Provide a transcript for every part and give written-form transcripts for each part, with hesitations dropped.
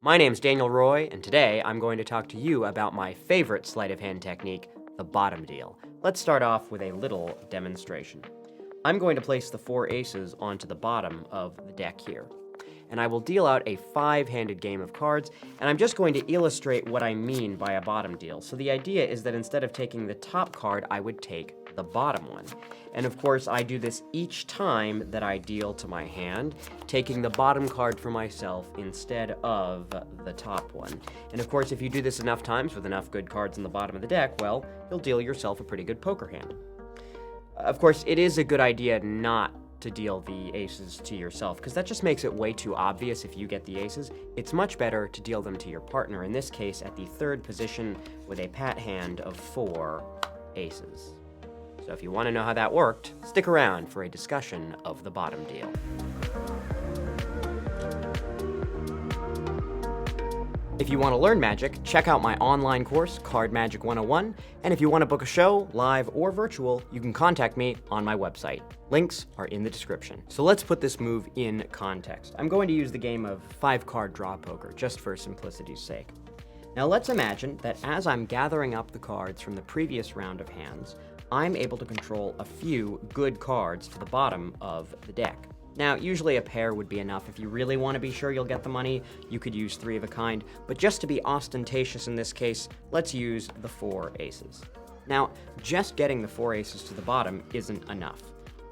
My name's Daniel Roy, and today I'm going to talk to you about my favorite sleight of hand technique, the bottom deal. Let's start off with a little demonstration. I'm going to place the 4 aces onto the bottom of the deck here, and I will deal out a 5-handed game of cards, and I'm just going to illustrate what I mean by a bottom deal. So the idea is that instead of taking the top card, I would take the bottom one. And of course, I do this each time that I deal to my hand, taking the bottom card for myself instead of the top one. And of course, if you do this enough times with enough good cards in the bottom of the deck, well, you'll deal yourself a pretty good poker hand. Of course, it is a good idea not to deal the aces to yourself, because that just makes it way too obvious if you get the aces. It's much better to deal them to your partner, in this case at the 3rd position with a pat hand of 4 aces. So if you want to know how that worked, stick around for a discussion of the bottom deal. If you want to learn magic, check out my online course, Card Magic 101, and if you want to book a show, live or virtual, you can contact me on my website. Links are in the description. So let's put this move in context. I'm going to use the game of 5-card draw poker, just for simplicity's sake. Now let's imagine that as I'm gathering up the cards from the previous round of hands, I'm able to control a few good cards to the bottom of the deck. Now, usually a pair would be enough. If you really want to be sure you'll get the money, you could use 3 of a kind, but just to be ostentatious in this case, let's use the 4 aces. Now, just getting the 4 aces to the bottom isn't enough.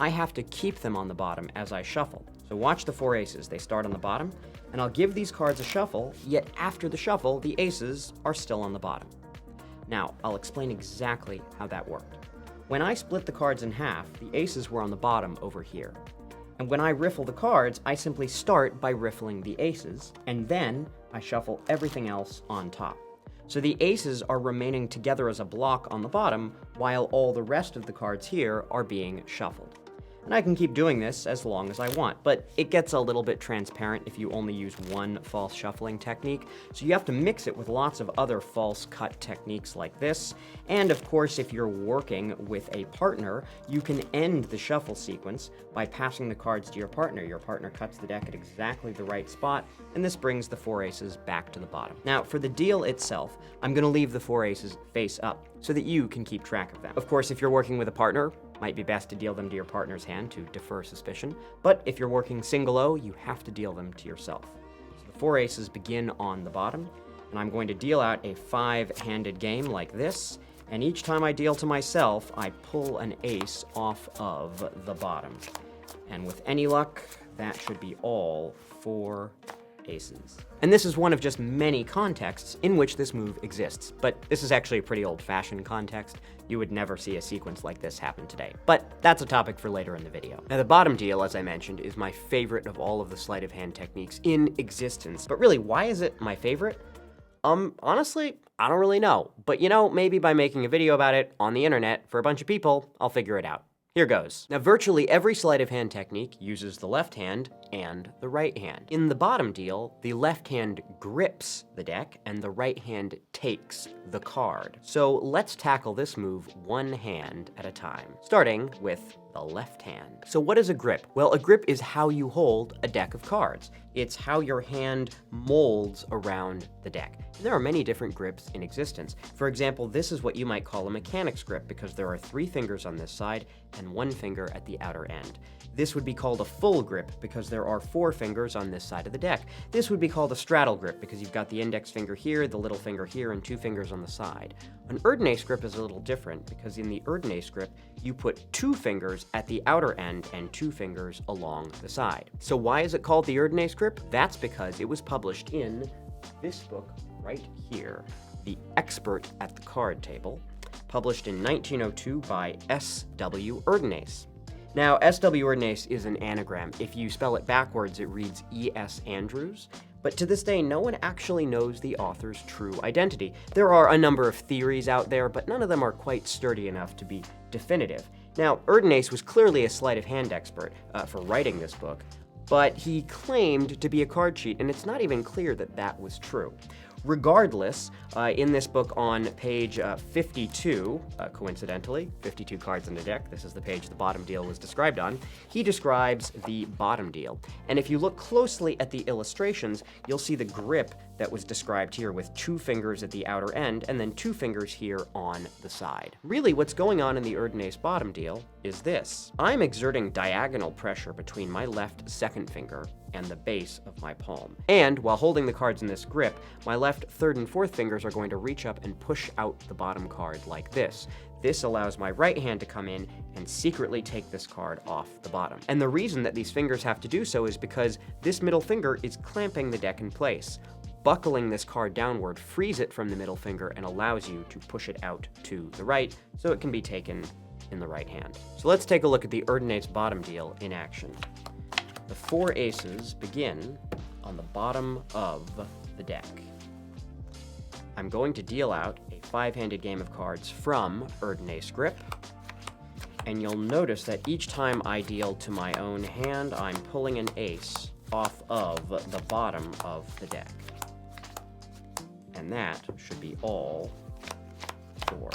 I have to keep them on the bottom as I shuffle. So watch the 4 aces. They start on the bottom, and I'll give these cards a shuffle, yet after the shuffle, the aces are still on the bottom. Now, I'll explain exactly how that worked. When I split the cards in half, the aces were on the bottom over here. And when I riffle the cards, I simply start by riffling the aces, and then I shuffle everything else on top. So the aces are remaining together as a block on the bottom, while all the rest of the cards here are being shuffled. And I can keep doing this as long as I want, but it gets a little bit transparent if you only use one false shuffling technique, so you have to mix it with lots of other false cut techniques like this. And of course, if you're working with a partner, you can end the shuffle sequence by passing the cards to your partner. Your partner cuts the deck at exactly the right spot, and this brings the 4 aces back to the bottom. Now, for the deal itself, I'm going to leave the 4 aces face up so that you can keep track of them. Of course, if you're working with a partner, might be best to deal them to your partner's hand to defer suspicion, but if you're working single-o, you have to deal them to yourself. So the 4 aces begin on the bottom, and I'm going to deal out a 5-handed game like this, and each time I deal to myself, I pull an ace off of the bottom. And with any luck, that should be all 4 aces. And this is one of just many contexts in which this move exists, but this is actually a pretty old-fashioned context. You would never see a sequence like this happen today. But that's a topic for later in the video. Now, the bottom deal, as I mentioned, is my favorite of all of the sleight of hand techniques in existence. But really, why is it my favorite? Honestly, I don't really know. But maybe by making a video about it on the internet for a bunch of people, I'll figure it out. Here goes. Now, virtually every sleight of hand technique uses the left hand and the right hand. In the bottom deal, the left hand grips the deck and the right hand takes the card. So let's tackle this move one hand at a time, starting with the left hand. So what is a grip? Well, a grip is how you hold a deck of cards. It's how your hand molds around the deck. And there are many different grips in existence. For example, this is what you might call a mechanic's grip because there are 3 fingers on this side and 1 finger at the outer end. This would be called a full grip because there are 4 fingers on this side of the deck. This would be called a straddle grip because you've got the index finger here, the little finger here, and 2 fingers on the side. An Erdnase grip is a little different because in the Erdnase grip, you put 2 fingers at the outer end and 2 fingers along the side. So why is it called the Erdnase grip? That's because it was published in this book right here, The Expert at the Card Table, published in 1902 by S.W. Erdnase. Now, S.W. Erdnase is an anagram. If you spell it backwards, it reads E.S. Andrews. But to this day, no one actually knows the author's true identity. There are a number of theories out there, but none of them are quite sturdy enough to be definitive. Now, Erdnase was clearly a sleight of hand expert for writing this book, but he claimed to be a card cheat, and it's not even clear that that was true. Regardless, in this book on page 52, coincidentally, 52 cards in the deck, this is the page the bottom deal was described on, he describes the bottom deal. And if you look closely at the illustrations, you'll see the grip that was described here with 2 fingers at the outer end and then 2 fingers here on the side. Really, what's going on in the Erdnase bottom deal is this. I'm exerting diagonal pressure between my left second finger and the base of my palm. And while holding the cards in this grip, my left third and fourth fingers are going to reach up and push out the bottom card like this. This allows my right hand to come in and secretly take this card off the bottom. And the reason that these fingers have to do so is because this middle finger is clamping the deck in place. Buckling this card downward frees it from the middle finger and allows you to push it out to the right so it can be taken in the right hand. So let's take a look at the Erdnase bottom deal in action. The 4 aces begin on the bottom of the deck. I'm going to deal out a 5-handed game of cards from Erdnase grip, and you'll notice that each time I deal to my own hand, I'm pulling an ace off of the bottom of the deck. And that should be all 4.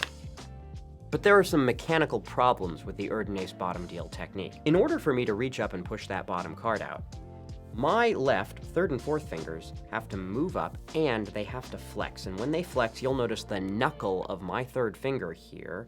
But there are some mechanical problems with the Erdnase bottom deal technique. In order for me to reach up and push that bottom card out, my left third and fourth fingers have to move up and they have to flex. And when they flex, you'll notice the knuckle of my third finger here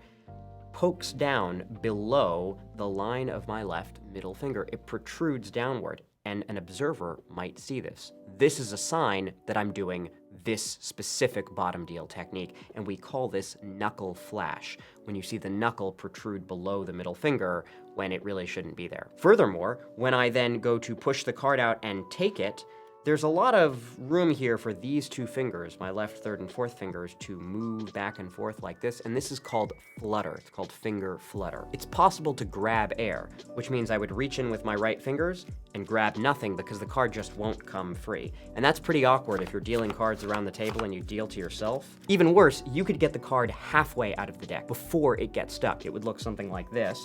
pokes down below the line of my left middle finger. It protrudes downward, and an observer might see this. This is a sign that I'm doing this specific bottom deal technique, and we call this knuckle flash, when you see the knuckle protrude below the middle finger when it really shouldn't be there. Furthermore, when I then go to push the card out and take it, there's a lot of room here for these 2 fingers, my left third and fourth fingers, to move back and forth like this, and this is called flutter. It's called finger flutter. It's possible to grab air, which means I would reach in with my right fingers and grab nothing because the card just won't come free. And that's pretty awkward if you're dealing cards around the table and you deal to yourself. Even worse, you could get the card halfway out of the deck before it gets stuck. It would look something like this.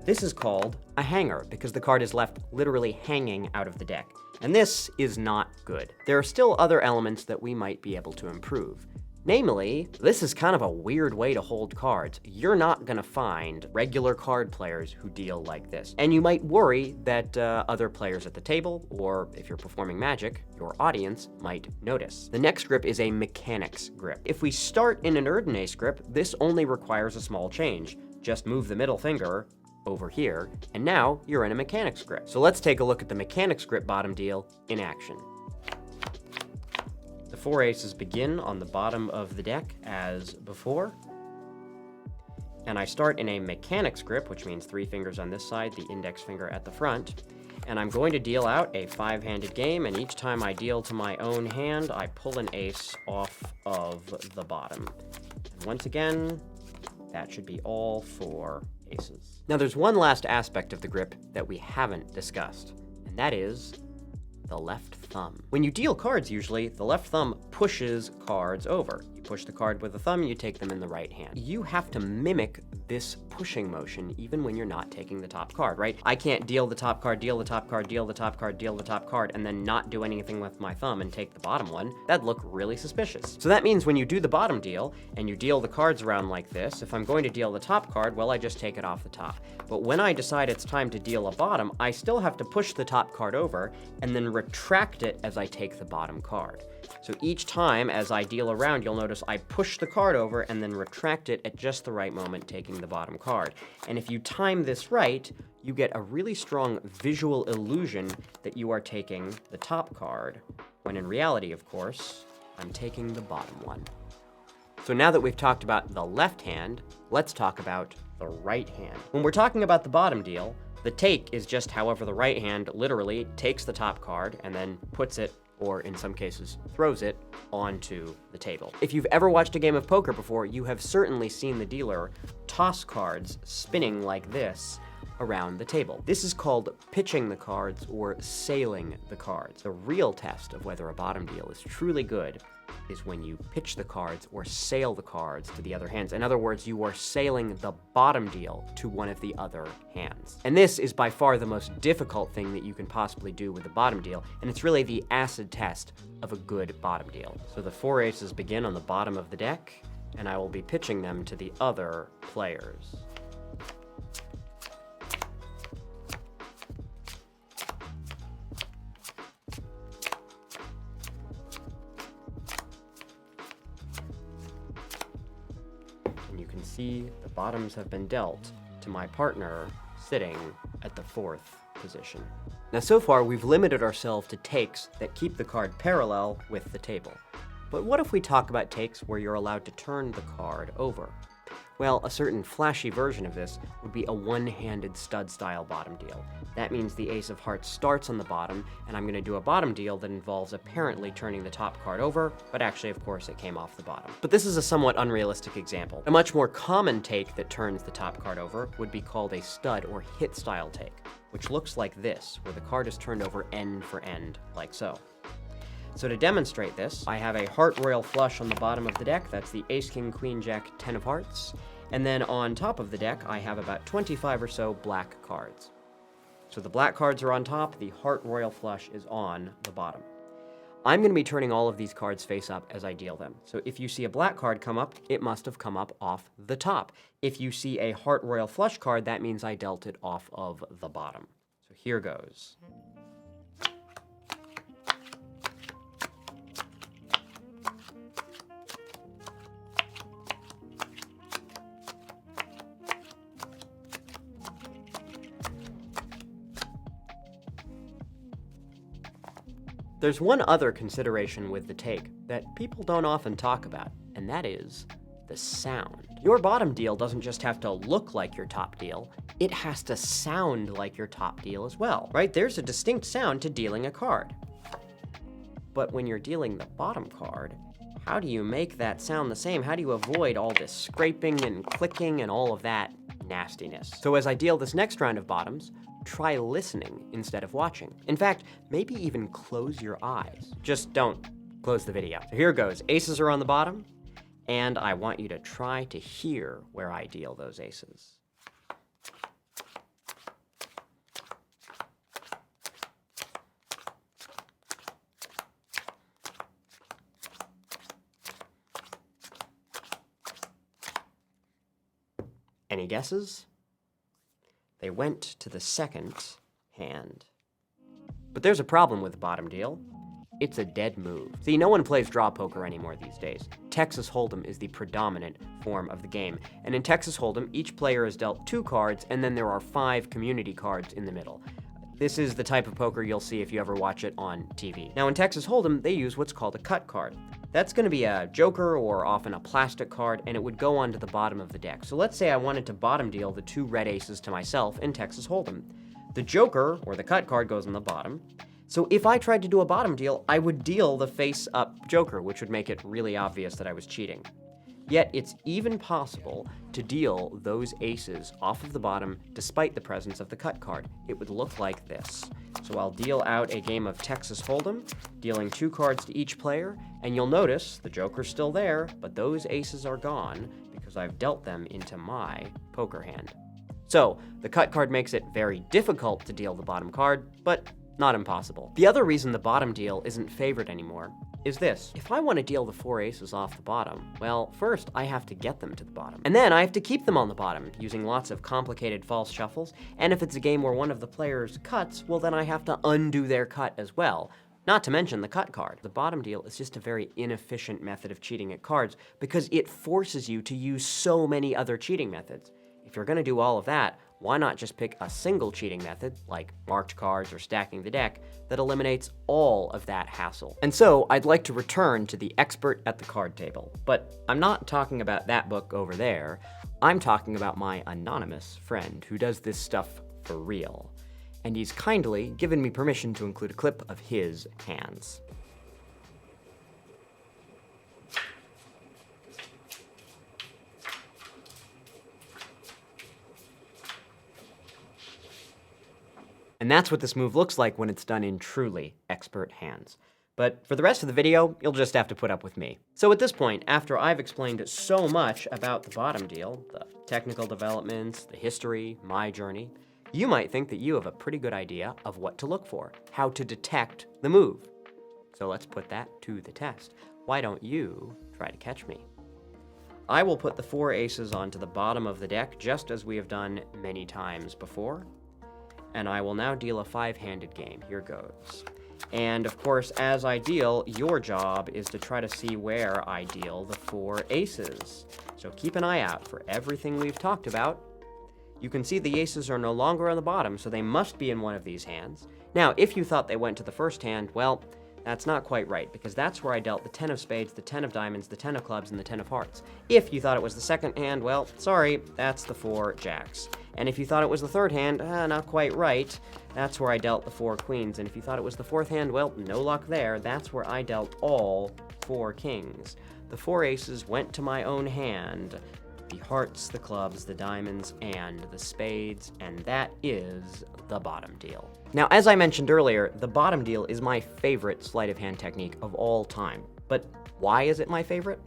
This is called a hanger because the card is left literally hanging out of the deck. And this is not good. There are still other elements that we might be able to improve. Namely, this is kind of a weird way to hold cards. You're not gonna find regular card players who deal like this. And you might worry that other players at the table, or if you're performing Magic, your audience might notice. The next grip is a mechanics grip. If we start in an Erdnase grip, this only requires a small change. Just move the middle finger over here, and now you're in a mechanics grip. So let's take a look at the mechanics grip bottom deal in action. The 4 aces begin on the bottom of the deck as before, and I start in a mechanics grip, which means 3 fingers on this side, the index finger at the front, and I'm going to deal out a 5-handed game, and each time I deal to my own hand, I pull an ace off of the bottom. And once again, that should be all 4 aces. Now there's one last aspect of the grip that we haven't discussed, and that is the left thumb. When you deal cards, usually, the left thumb pushes cards over. You push the card with the thumb, you take them in the right hand. You have to mimic this pushing motion even when you're not taking the top card, right? I can't deal the top card, deal the top card, deal the top card, deal the top card, and then not do anything with my thumb and take the bottom one. That'd look really suspicious. So that means when you do the bottom deal, and you deal the cards around like this, if I'm going to deal the top card, well, I just take it off the top. But when I decide it's time to deal a bottom, I still have to push the top card over, and then retract it as I take the bottom card. So each time as I deal around, you'll notice I push the card over and then retract it at just the right moment, taking the bottom card. And if you time this right, you get a really strong visual illusion that you are taking the top card, when in reality, of course, I'm taking the bottom one. So now that we've talked about the left hand, let's talk about the right hand. When we're talking about the bottom deal, the take is just however the right hand literally takes the top card and then puts it, or in some cases throws it, onto the table. If you've ever watched a game of poker before, you have certainly seen the dealer toss cards spinning like this around the table. This is called pitching the cards or sailing the cards. The real test of whether a bottom deal is truly good is when you pitch the cards or sail the cards to the other hands. In other words, you are sailing the bottom deal to one of the other hands. And this is by far the most difficult thing that you can possibly do with the bottom deal, and it's really the acid test of a good bottom deal. So the 4 aces begin on the bottom of the deck, and I will be pitching them to the other players. And you can see the bottoms have been dealt to my partner sitting at the 4th position. Now so far we've limited ourselves to takes that keep the card parallel with the table. But what if we talk about takes where you're allowed to turn the card over? Well, a certain flashy version of this would be a one-handed stud-style bottom deal. That means the ace of hearts starts on the bottom, and I'm going to do a bottom deal that involves apparently turning the top card over, but actually, of course, it came off the bottom. But this is a somewhat unrealistic example. A much more common take that turns the top card over would be called a stud or hit-style take, which looks like this, where the card is turned over end for end, like so. So to demonstrate this, I have a heart royal flush on the bottom of the deck. That's the ace, king, queen, jack, 10 of hearts. And then on top of the deck, I have about 25 or so black cards. So the black cards are on top, the heart royal flush is on the bottom. I'm going to be turning all of these cards face up as I deal them. So if you see a black card come up, it must have come up off the top. If you see a heart royal flush card, that means I dealt it off of the bottom. So here goes. There's one other consideration with the take that people don't often talk about, and that is the sound. Your bottom deal doesn't just have to look like your top deal, it has to sound like your top deal as well, right? There's a distinct sound to dealing a card. But when you're dealing the bottom card, how do you make that sound the same? How do you avoid all this scraping and clicking and all of that nastiness? So as I deal this next round of bottoms, try listening instead of watching. In fact, maybe even close your eyes. Just don't close the video. So here goes. Aces are on the bottom, and I want you to try to hear where I deal those aces. Any guesses? They went to the second hand. But there's a problem with the bottom deal. It's a dead move. See, no one plays draw poker anymore these days. Texas Hold'em is the predominant form of the game. And in Texas Hold'em, each player is dealt 2 cards, and then there are 5 community cards in the middle. This is the type of poker you'll see if you ever watch it on TV. Now in Texas Hold'em, they use what's called a cut card. That's going to be a joker or often a plastic card, and it would go onto the bottom of the deck. So let's say I wanted to bottom deal the 2 red aces to myself in Texas Hold'em. The joker, or the cut card, goes on the bottom. So if I tried to do a bottom deal, I would deal the face-up joker, which would make it really obvious that I was cheating. Yet it's even possible to deal those aces off of the bottom despite the presence of the cut card. It would look like this. So I'll deal out a game of Texas Hold'em, dealing 2 cards to each player, and you'll notice the joker's still there, but those aces are gone because I've dealt them into my poker hand. So the cut card makes it very difficult to deal the bottom card, but not impossible. The other reason the bottom deal isn't favored anymore is this. If I want to deal the 4 aces off the bottom, well, first I have to get them to the bottom. And then I have to keep them on the bottom, using lots of complicated false shuffles. And if it's a game where one of the players cuts, well then I have to undo their cut as well. Not to mention the cut card. The bottom deal is just a very inefficient method of cheating at cards because it forces you to use so many other cheating methods. If you're gonna do all of that, why not just pick a single cheating method, like marked cards or stacking the deck, that eliminates all of that hassle? And so, I'd like to return to the expert at the card table. But I'm not talking about that book over there. I'm talking about my anonymous friend who does this stuff for real. And he's kindly given me permission to include a clip of his hands. And that's what this move looks like when it's done in truly expert hands. But for the rest of the video, you'll just have to put up with me. So at this point, after I've explained so much about the bottom deal, the technical developments, the history, my journey, you might think that you have a pretty good idea of what to look for, how to detect the move. So let's put that to the test. Why don't you try to catch me? I will put the 4 aces onto the bottom of the deck, just as we have done many times before. And I will now deal a 5-handed game. Here goes. And of course, as I deal, your job is to try to see where I deal the 4 aces. So keep an eye out for everything we've talked about. You can see the aces are no longer on the bottom, so they must be in one of these hands. Now, if you thought they went to the first hand, well, that's not quite right, because that's where I dealt the 10 of spades, the 10 of diamonds, the 10 of clubs, and the 10 of hearts. If you thought it was the second hand, well, sorry, that's the 4 jacks. And if you thought it was the third hand, not quite right, that's where I dealt the 4 queens. And if you thought it was the fourth hand, well, no luck there, that's where I dealt all 4 kings. The 4 aces went to my own hand, the hearts, the clubs, the diamonds, and the spades, and that is the bottom deal. Now, as I mentioned earlier, the bottom deal is my favorite sleight of hand technique of all time. But why is it my favorite?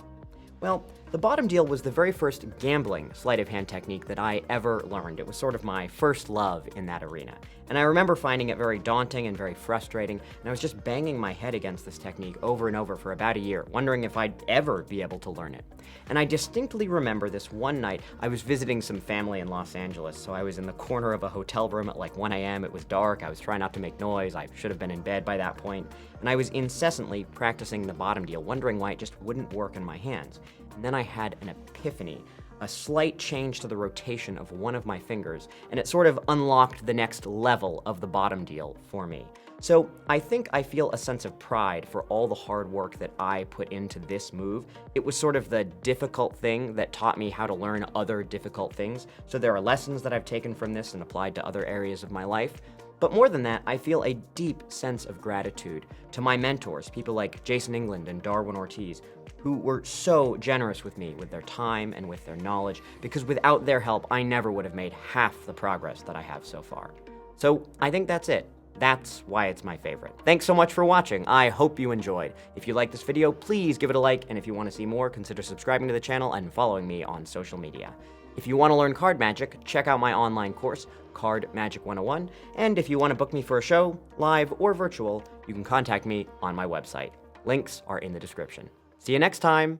Well, the bottom deal was the very first gambling sleight of hand technique that I ever learned. It was sort of my first love in that arena. And I remember finding it very daunting and very frustrating, and I was just banging my head against this technique over and over for about a year, wondering if I'd ever be able to learn it. And I distinctly remember this one night, I was visiting some family in Los Angeles, so I was in the corner of a hotel room at like 1 a.m. It was dark, I was trying not to make noise, I should have been in bed by that point, and I was incessantly practicing the bottom deal, wondering why it just wouldn't work in my hands. And then I had an epiphany, a slight change to the rotation of one of my fingers, and it sort of unlocked the next level of the bottom deal for me. So I think I feel a sense of pride for all the hard work that I put into this move. It was sort of the difficult thing that taught me how to learn other difficult things. So there are lessons that I've taken from this and applied to other areas of my life. But more than that, I feel a deep sense of gratitude to my mentors, people like Jason England and Darwin Ortiz, who were so generous with me with their time and with their knowledge, because without their help, I never would have made half the progress that I have so far. So I think that's it. That's why it's my favorite. Thanks so much for watching. I hope you enjoyed. If you like this video, please give it a like, and if you want to see more, consider subscribing to the channel and following me on social media. If you want to learn card magic, check out my online course, Card Magic 101, and if you want to book me for a show, live or virtual, you can contact me on my website. Links are in the description. See you next time!